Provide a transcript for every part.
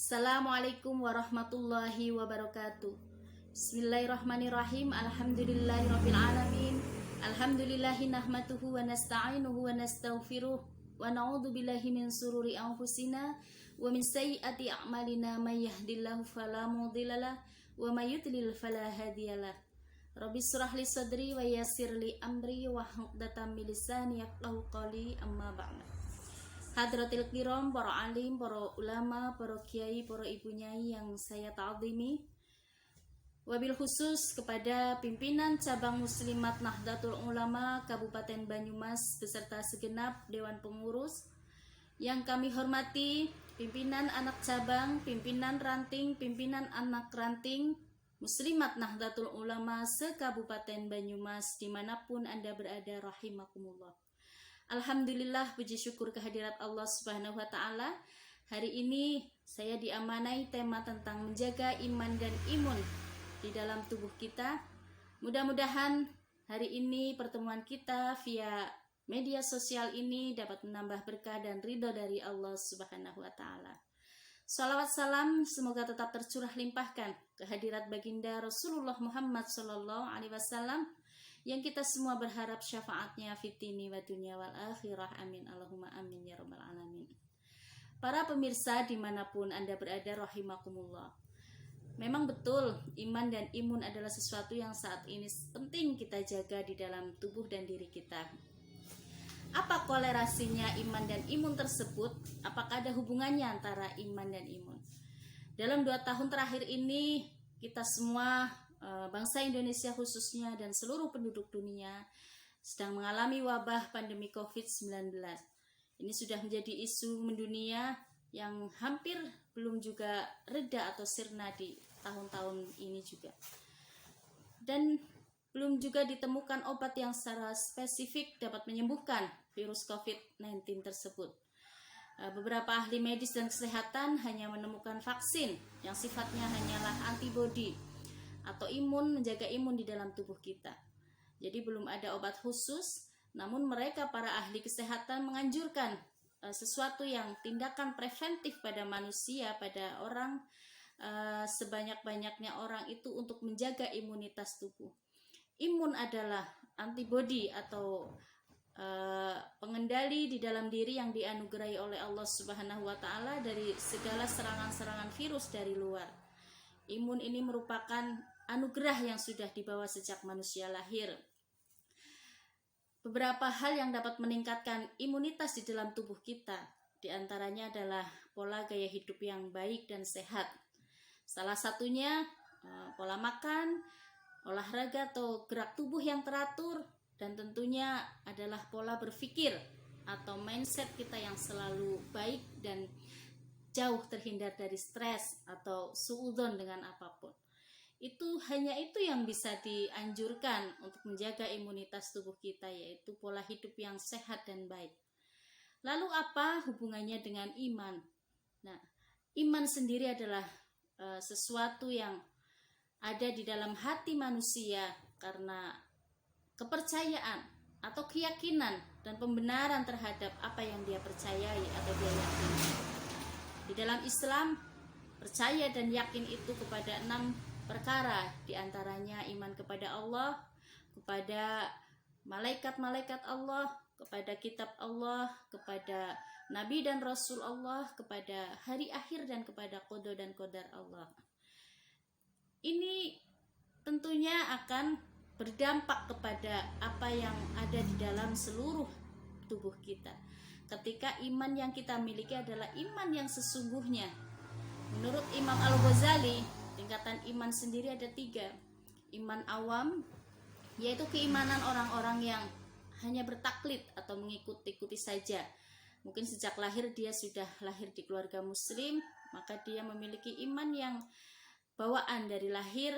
Assalamualaikum warahmatullahi wabarakatuh. Bismillahirrahmanirrahim. Alhamdulillahirabbil alamin. Alhamdulillahi nahmaduhu wa nasta'inuhu wa nastaghfiruh wa na'udzu billahi min sururi anfusina wa min sayyiati a'malina may yahdihillahu fala mudhillalah wa may yudlil fala hadiyalah. Rabbi shrah li sadri wa yassir li amri wa hlul min lisani yafqahu qawli, amma ba'du. Hadratil kiram, para alim, para ulama, para kiai, para ibu nyai yang saya ta'zimi. Wabil khusus kepada pimpinan cabang Muslimat Nahdlatul Ulama Kabupaten Banyumas beserta segenap dewan pengurus yang kami hormati, pimpinan anak cabang, pimpinan ranting, pimpinan anak ranting Muslimat Nahdlatul Ulama se-Kabupaten Banyumas dimanapun Anda berada, rahimakumullah. Alhamdulillah, puji syukur kehadirat Allah Subhanahu wa Ta'ala. Hari ini saya diamanai tema tentang menjaga iman dan imun di dalam tubuh kita. Mudah-mudahan hari ini pertemuan kita via media sosial ini dapat menambah berkah dan ridho dari Allah Subhanahu wa Ta'ala. Salawat salam semoga tetap tercurah limpahkan kehadirat baginda Rasulullah Muhammad SAW yang kita semua berharap syafaatnya fitini wa dunya wal akhirah, amin Allahumma amin ya rabbal alamin. Para pemirsa dimanapun Anda berada, rahimakumullah. Memang betul, iman dan imun adalah sesuatu yang saat ini penting kita jaga di dalam tubuh dan diri kita. Apa kolerasinya iman dan imun tersebut? Apakah ada hubungannya antara iman dan imun? Dalam 2 tahun terakhir ini kita semua, bangsa Indonesia khususnya dan seluruh penduduk dunia sedang mengalami wabah pandemi COVID-19. Ini sudah menjadi isu mendunia yang hampir belum juga reda atau sirna di tahun-tahun ini juga. Dan belum juga ditemukan obat yang secara spesifik dapat menyembuhkan virus COVID-19 tersebut. Beberapa ahli medis dan kesehatan hanya menemukan vaksin yang sifatnya hanyalah antibodi atau imun, menjaga imun di dalam tubuh kita. Jadi belum ada obat khusus, namun mereka para ahli kesehatan menganjurkan sesuatu yang tindakan preventif pada manusia, pada orang, sebanyak-banyaknya orang itu untuk menjaga imunitas tubuh. Imun adalah antibodi atau pengendali di dalam diri yang dianugerahi oleh Allah Subhanahu wa Ta'ala dari segala serangan-serangan virus dari luar. Imun ini merupakan anugerah yang sudah dibawa sejak manusia lahir. Beberapa hal yang dapat meningkatkan imunitas di dalam tubuh kita, diantaranya adalah pola gaya hidup yang baik dan sehat. Salah satunya pola makan, olahraga atau gerak tubuh yang teratur, dan tentunya adalah pola berpikir atau mindset kita yang selalu baik dan jauh terhindar dari stres atau suudzon dengan apapun. Hanya itu yang bisa dianjurkan untuk menjaga imunitas tubuh kita, yaitu pola hidup yang sehat dan baik. Lalu apa hubungannya dengan iman? Nah, iman sendiri adalah sesuatu yang ada di dalam hati manusia karena kepercayaan atau keyakinan dan pembenaran terhadap apa yang dia percayai atau dia yakini. Di dalam Islam, percaya dan yakin itu kepada 6 perkara, diantaranya iman kepada Allah, kepada malaikat-malaikat Allah, kepada kitab Allah, kepada Nabi dan Rasul Allah, kepada hari akhir, dan kepada qada dan qadar Allah. Ini tentunya akan berdampak kepada apa yang ada di dalam seluruh tubuh kita. Ketika iman yang kita miliki adalah iman yang sesungguhnya. Menurut Imam Al-Ghazali, tingkatan iman sendiri ada 3. Iman awam, yaitu keimanan orang-orang yang hanya bertaklid atau mengikuti saja. Mungkin sejak lahir dia sudah lahir di keluarga muslim, maka dia memiliki iman yang bawaan dari lahir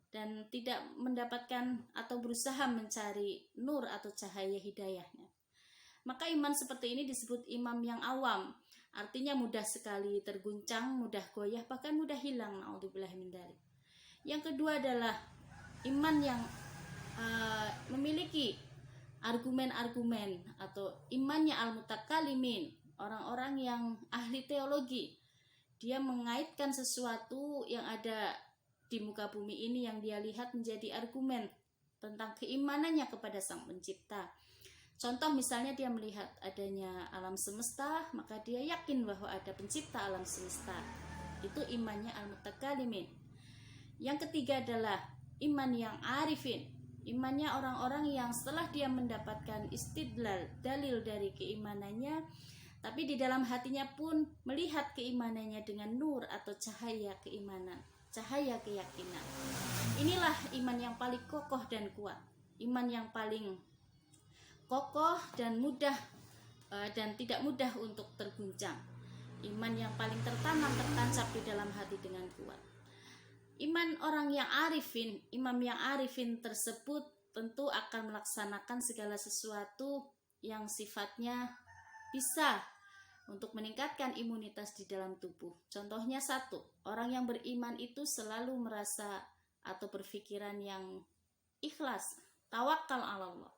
dan tidak mendapatkan atau berusaha mencari nur atau cahaya hidayahnya. Maka iman seperti ini disebut imam yang awam. Artinya mudah sekali terguncang, mudah goyah, bahkan mudah hilang. Na'udzubillah min dzalik. Yang kedua adalah iman yang memiliki argumen-argumen atau imannya al-mutakalimin, orang-orang yang ahli teologi. dia mengaitkan sesuatu yang ada di muka bumi ini yang dia lihat menjadi argumen tentang keimanannya kepada Sang Pencipta. Contoh misalnya dia melihat adanya alam semesta, maka dia yakin bahwa ada pencipta alam semesta. Itu imannya al-mutakalimin. Yang ketiga adalah iman yang arifin. Imannya orang-orang yang setelah dia mendapatkan istidlal, dalil dari keimanannya, tapi di dalam hatinya pun melihat keimanannya dengan nur atau cahaya keimanan, cahaya keyakinan. Inilah iman yang paling kokoh dan kuat. Iman yang paling kokoh dan mudah dan tidak mudah untuk terguncang. Iman yang paling tertancap di dalam hati dengan kuat. Iman orang yang arifin, imam yang arifin tersebut tentu akan melaksanakan segala sesuatu yang sifatnya bisa untuk meningkatkan imunitas di dalam tubuh. Contohnya satu, orang yang beriman itu selalu merasa atau berpikiran yang ikhlas, tawakal ala Allah.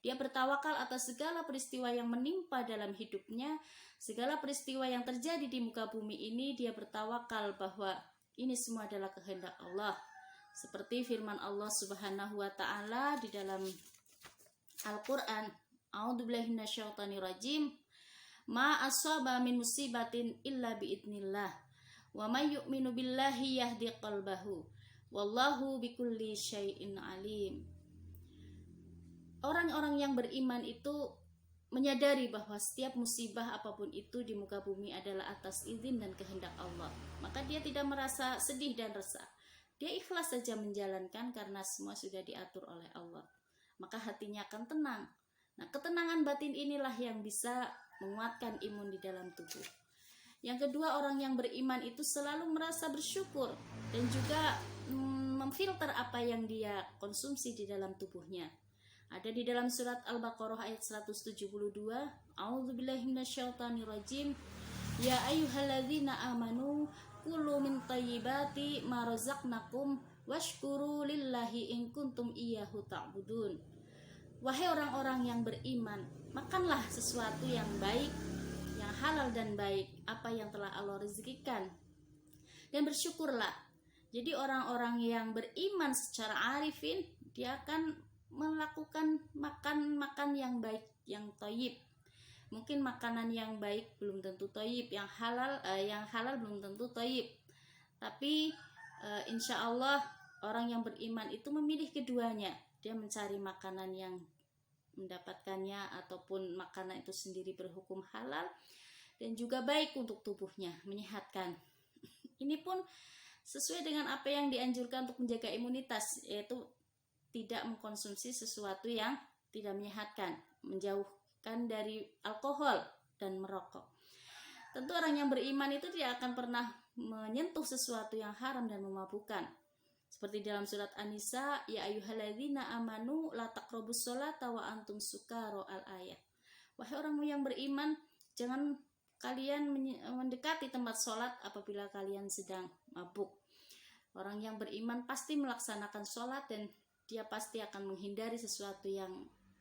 Dia bertawakal atas segala peristiwa yang menimpa dalam hidupnya, segala peristiwa yang terjadi di muka bumi ini, dia bertawakal bahwa ini semua adalah kehendak Allah. Seperti firman Allah Subhanahu wa taala di dalam Al-Qur'an, A'udzubillahi minasyaitonirrajim. Ma asaba min musibatin illa biidznillah. Wa may yu'minu billahi yahdi qalbahu. Wallahu bikulli syai'in alim. Orang-orang yang beriman itu menyadari bahwa setiap musibah apapun itu di muka bumi adalah atas izin dan kehendak Allah. Maka dia tidak merasa sedih dan resah. Dia ikhlas saja menjalankan karena semua sudah diatur oleh Allah. Maka hatinya akan tenang. Nah, ketenangan batin inilah yang bisa menguatkan imun di dalam tubuh. Yang kedua, orang yang beriman itu selalu merasa bersyukur dan juga memfilter apa yang dia konsumsi di dalam tubuhnya. Ada di dalam surat Al-Baqarah ayat 172, A'udzubillahi minasyaitonirrajim. Ya ayyuhalladzina amanu kulu min thayyibati ma razaqnakum washkuru lillahi in kuntum iyyahu ta'budun. Wahai orang-orang yang beriman, makanlah sesuatu yang baik, yang halal dan baik, apa yang telah Allah rezekikan, dan bersyukurlah. Jadi orang-orang yang beriman secara arifin, dia akan melakukan makan yang baik, yang thayyib. Mungkin makanan yang baik belum tentu thayyib, yang halal belum tentu thayyib. Tapi insya Allah orang yang beriman itu memilih keduanya. Dia mencari makanan yang mendapatkannya ataupun makanan itu sendiri berhukum halal dan juga baik untuk tubuhnya, menyehatkan. Ini pun sesuai dengan apa yang dianjurkan untuk menjaga imunitas, yaitu tidak mengkonsumsi sesuatu yang tidak menyehatkan, menjauhkan dari alkohol dan merokok. Tentu orang yang beriman itu tidak akan pernah menyentuh sesuatu yang haram dan memabukkan. Seperti dalam surat An-Nisa, ya ayyuhalladzina amanu la taqrabus sholata wa antum sukara al-ayat. Wahai orang yang beriman, jangan kalian mendekati tempat sholat apabila kalian sedang mabuk. Orang yang beriman pasti melaksanakan sholat dan dia pasti akan menghindari sesuatu yang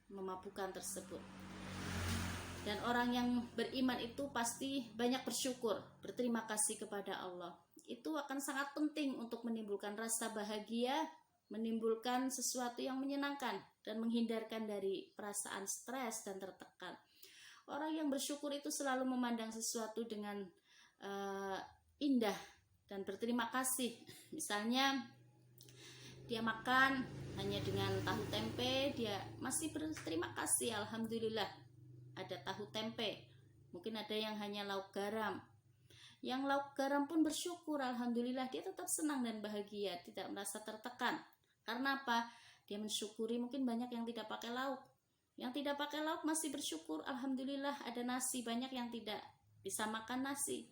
memabukkan tersebut. Dan orang yang beriman itu pasti banyak bersyukur, berterima kasih kepada Allah. Itu akan sangat penting untuk menimbulkan rasa bahagia, menimbulkan sesuatu yang menyenangkan, dan menghindarkan dari perasaan stres dan tertekan. Orang yang bersyukur itu selalu memandang sesuatu dengan indah dan berterima kasih. Misalnya dia makan hanya dengan tahu tempe, dia masih berterima kasih, alhamdulillah ada tahu tempe. Mungkin ada yang hanya lauk garam. Yang lauk garam pun bersyukur, alhamdulillah dia tetap senang dan bahagia, tidak merasa tertekan. Karena apa? Dia mensyukuri mungkin banyak yang tidak pakai lauk. Yang tidak pakai lauk masih bersyukur, alhamdulillah ada nasi, banyak yang tidak bisa makan nasi.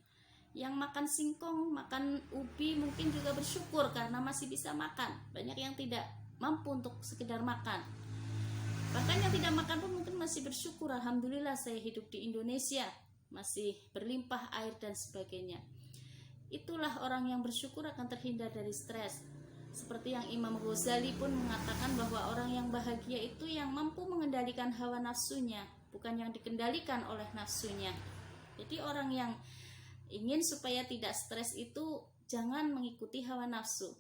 Yang makan singkong, makan ubi mungkin juga bersyukur karena masih bisa makan. Banyak yang tidak mampu untuk sekedar makan. Bahkan yang tidak makan pun mungkin masih bersyukur, alhamdulillah saya hidup di Indonesia, masih berlimpah air dan sebagainya. Itulah orang yang bersyukur akan terhindar dari stres. Seperti yang Imam Ghazali pun mengatakan bahwa orang yang bahagia itu yang mampu mengendalikan hawa nafsunya, bukan yang dikendalikan oleh nafsunya. Jadi orang yang Ingin supaya tidak stres itu jangan mengikuti hawa nafsu.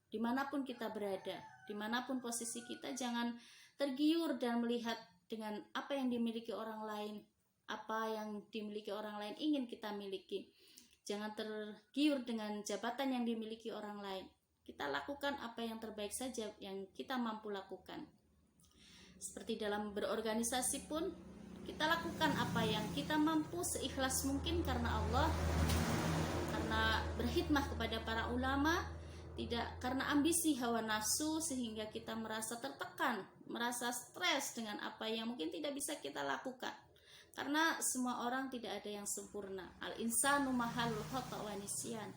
Dimanapun kita berada, dimanapun posisi kita, jangan tergiur dan melihat dengan apa yang dimiliki orang lain, apa yang dimiliki orang lain ingin kita miliki. Jangan tergiur dengan jabatan yang dimiliki orang lain. Kita lakukan apa yang terbaik saja yang kita mampu lakukan. Seperti dalam berorganisasi pun, kita lakukan apa yang kita mampu seikhlas mungkin karena Allah, karena berkhidmah kepada para ulama, tidak karena ambisi hawa nafsu sehingga kita merasa tertekan, merasa stres dengan apa yang mungkin tidak bisa kita lakukan. Karena semua orang tidak ada yang sempurna. Al-insanu mahalul khata' wa nisyan.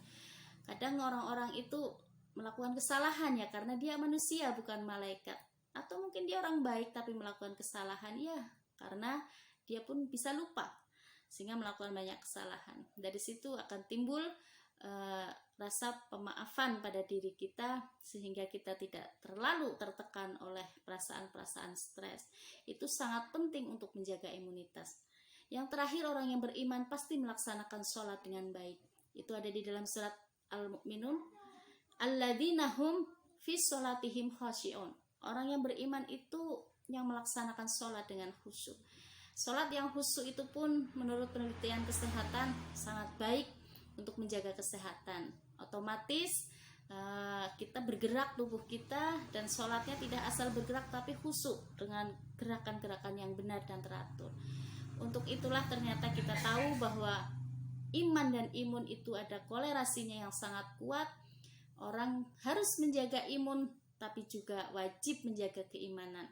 Kadang orang-orang itu melakukan kesalahan ya karena dia manusia bukan malaikat. Atau mungkin dia orang baik tapi melakukan kesalahan ya karena dia pun bisa lupa sehingga melakukan banyak kesalahan. Dari situ akan timbul rasa pemaafan pada diri kita sehingga kita tidak terlalu tertekan oleh perasaan-perasaan stres. Itu sangat penting untuk menjaga imunitas. Yang terakhir, orang yang beriman pasti melaksanakan sholat dengan baik. Itu ada di dalam surat Al-Mu'minun, alladzina hum fi sholatihim khashi'un. Orang yang beriman itu yang melaksanakan sholat dengan khusyuk. Sholat yang khusyuk itu pun menurut penelitian kesehatan sangat baik untuk menjaga kesehatan. Otomatis kita bergerak tubuh kita dan sholatnya tidak asal bergerak tapi khusyuk dengan gerakan-gerakan yang benar dan teratur. Untuk itulah ternyata kita tahu bahwa iman dan imun itu ada kolerasinya yang sangat kuat. Orang harus menjaga imun tapi juga wajib menjaga keimanan.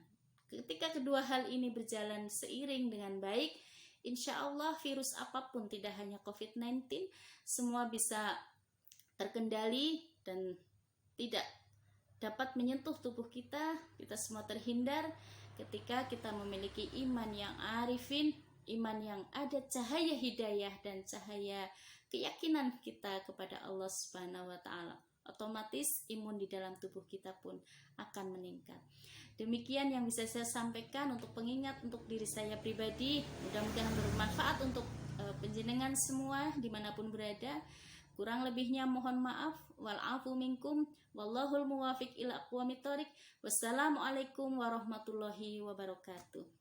Ketika kedua hal ini berjalan seiring dengan baik, insya Allah virus apapun, tidak hanya COVID-19, semua bisa terkendali dan tidak dapat menyentuh tubuh kita. Kita semua terhindar ketika kita memiliki iman yang arifin, iman yang ada cahaya hidayah dan cahaya keyakinan kita kepada Allah Subhanahu wa Ta'ala. Otomatis imun di dalam tubuh kita pun akan meningkat. Demikian yang bisa saya sampaikan untuk pengingat untuk diri saya pribadi. Mudah-mudahan bermanfaat untuk penjenengan semua dimanapun berada. Kurang lebihnya mohon maaf. Wal'afu minkum. Wallahul muwafiq ila aqwamit thoriq. Wassalamualaikum warahmatullahi wabarakatuh.